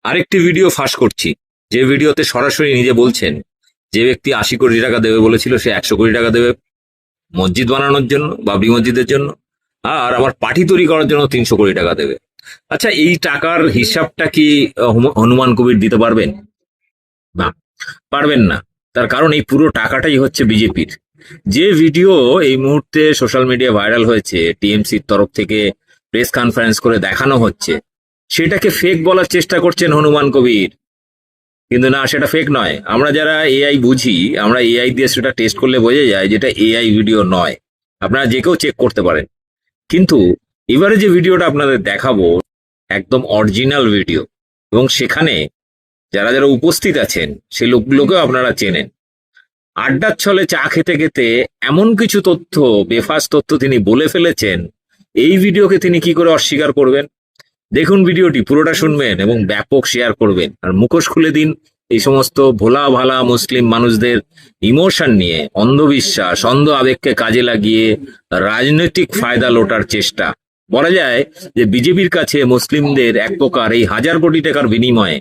আরেকটি ভিডিও ফাঁস করছি, যে ভিডিওতে সরাসরি নিজে বলছেন যে ব্যক্তি 80 কোটি টাকা দেবে বলেছিল সে 100 কোটি টাকা দেবে মসজিদ বানানোর জন্য, বাবরি মসজিদের জন্য, আর আমার পার্টি তৈরি করার জন্য 300 কোটি টাকা দেবে। আচ্ছা, এই টাকার হিসাবটা কি হনুমান কবির দিতে পারবেন? না, পারবেন না। তার কারণ এই পুরো টাকাটাই হচ্ছে বিজেপির। যে ভিডিও এই মুহূর্তে সোশ্যাল মিডিয়া ভাইরাল হয়েছে, টিএমসির তরফ থেকে প্রেস কনফারেন্স করে দেখানো হচ্ছে, সেটাকে ফেক বলার চেষ্টা করছেন হনুমান কবির। কিন্তু না, সেটা ফেক নয়। আমরা যারা এআই বুঝি, আমরা এআই দিয়ে সেটা টেস্ট করলে বোঝা যায় যেটা এআই ভিডিও নয়। আপনারা যে কেউ চেক করতে পারেন। কিন্তু এবারে যে ভিডিওটা আপনাদের দেখাবো একদম অরিজিনাল ভিডিও, এবং সেখানে যারা যারা উপস্থিত আছেন সেই লোকগুলোকেও আপনারা চেনেন। আড্ডার ছলে চা খেতে খেতে এমন কিছু তথ্য, বেফাস তথ্য তিনি বলে ফেলেছেন, এই ভিডিওকে তিনি কি করে অস্বীকার করবেন? দেখুন ভিডিওটি, পুরোটা শুনবেন এবং ব্যাপক শেয়ার করবেন। আর মুখোশ খুলে দিন এই সমস্ত ভোলা ভালা মুসলিম মানুষদের ইমোশন নিয়ে, অন্ধবিশ্বাস, অন্ধ আবেগকে কাজে লাগিয়ে রাজনৈতিক ফায়দা লোটার চেষ্টা। বলা যায় যে বিজেপির কাছে মুসলিমদের এক প্রকার এই 1000 কোটি টাকার বিনিময়ে,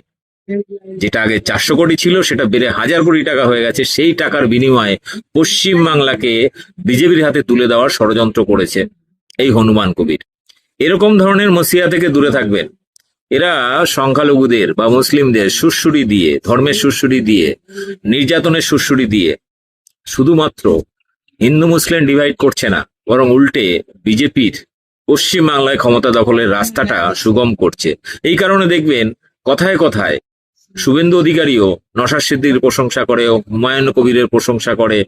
যেটা আগে 400 কোটি ছিল সেটা বেড়ে 1000 কোটি টাকা হয়ে গেছে, সেই টাকার বিনিময়ে পশ্চিম বাংলাকে বিজেপির হাতে তুলে দেওয়ার ষড়যন্ত্র করেছে এই হনুমান কবির। এরকম ধরনের মসিয়া থেকে দূরে থাকবেন। এরা সংখ্যালঘুদের বা মুসলিমদের সুরসুরি দিয়ে, ধর্মের সুরসুরি দিয়ে, নির্যাতনের সুরসুরি দিয়ে শুধুমাত্র হিন্দু মুসলিম ডিভাইড করছে না, বরং উল্টে বিজেপির পশ্চিম বাংলায় ক্ষমতা দখলের রাস্তাটা সুগম করছে। এই কারণে দেখবেন কথায় কথায় শুভেন্দু অধিকারীও নওশাদ সিদ্দিকীর প্রশংসা করে, হুমায়ুন কবিরের প্রশংসা করে,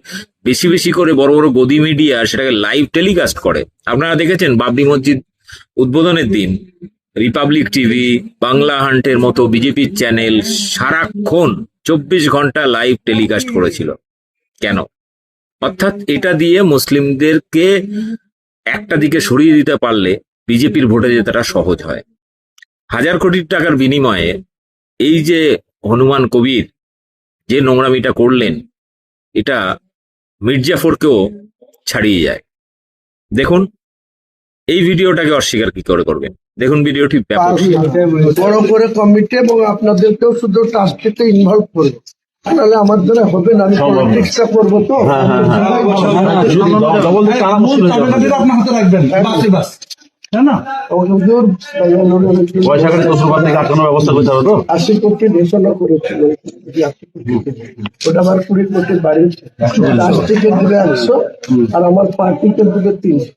বেশি বেশি করে বড় বড় গদি মিডিয়া সেটাকে লাইভ টেলিকাস্ট করে। আপনারা দেখেছেন বাবরি মসজিদ উদ্বোধনের দিন রিপাবলিক টিভি, বাংলা হান্টের মতো বিজেপির চ্যানেল সারাক্ষণ 24 ঘন্টা লাইভ টেলিকাস্ট করেছিল। কেন? অর্থাৎ এটা দিয়ে মুসলিমদেরকে একটা দিকে সরিয়ে দিতে পারলে বিজেপির ভোটে জেতাটা সহজ হয়। 1000 কোটি টাকার বিনিময়ে এই যে হনুমান কবির যে নোংরামিটা করলেন, এটা মির্জাফরকেও ছাড়িয়ে যায়। দেখুন এই ভিডিওটাকে অস্বীকার কি করে করবেন? দেখুন ভিডিওটি ব্যাপক। বড় করে কমিটি এবং আপনাদেরকেও শুধু টাস্কেতে ইনভলভ করবো, তাহলে আমার দ্বারা হবে না। আমি পলিটিক্সটা করবো তো। আপনার হাতে রাখবেন না, 80 কোটি ঘোষণা করেছিল, ওটা আমার 20 কোটির বাড়ি, রাষ্ট্রীয় দিবে 100 আর আমার পার্টিকে দিবে 300।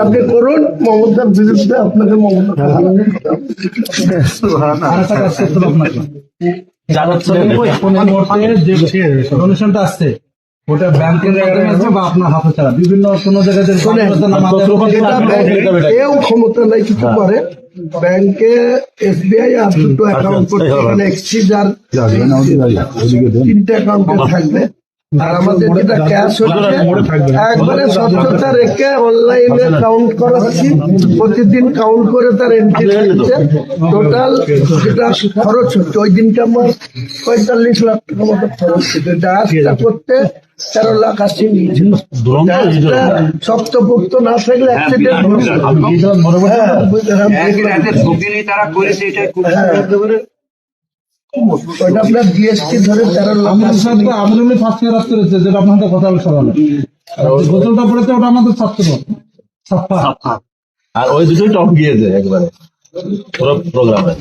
আপনি করুন, মমতার বিরুদ্ধে আপনাকে মমতা ডোনেশনটা আসছে, ওটা ব্যাংকের বা আপনার হাতে ছাড়া বিভিন্ন কোনো জায়গায় কেউ ক্ষমতা নাই কিছু করে। ব্যাংকে এসবিআই আর দুটো অ্যাকাউন্ট করতে, এখানে এক্সচেঞ্জ আর 3টে অ্যাকাউন্টে থাকবে। আর আমাদের যেটা ক্যাশ হচ্ছে একবারে স্বচ্ছতা রেখে অনলাইনে কাউন্ট করাচ্ছি, প্রতিদিন কাউন্ট করে তার এন্ট্রি হচ্ছে। টোটাল যেটা খরচ হচ্ছে ওই দিনটা আমার 45 লাখ টাকা মতো খরচ হচ্ছে। ডায়াসটা করতে 13,80,000 নিয়েছিল। শক্তপোক্ত না থাকলে অ্যাক্সিডেন্ট ওটা আপনার জিএসটি ধরে 13 লাখ। আপনি ফার্স্ট ইয়ার আসতে রয়েছে, যেটা আপনাদের কথা সরানো গোসলটা পড়েছে, ওটা আমাদের ছাপ্পা, আর ওই দুটোই টপ গিয়েছে একবারে পুরো প্রোগ্রামে।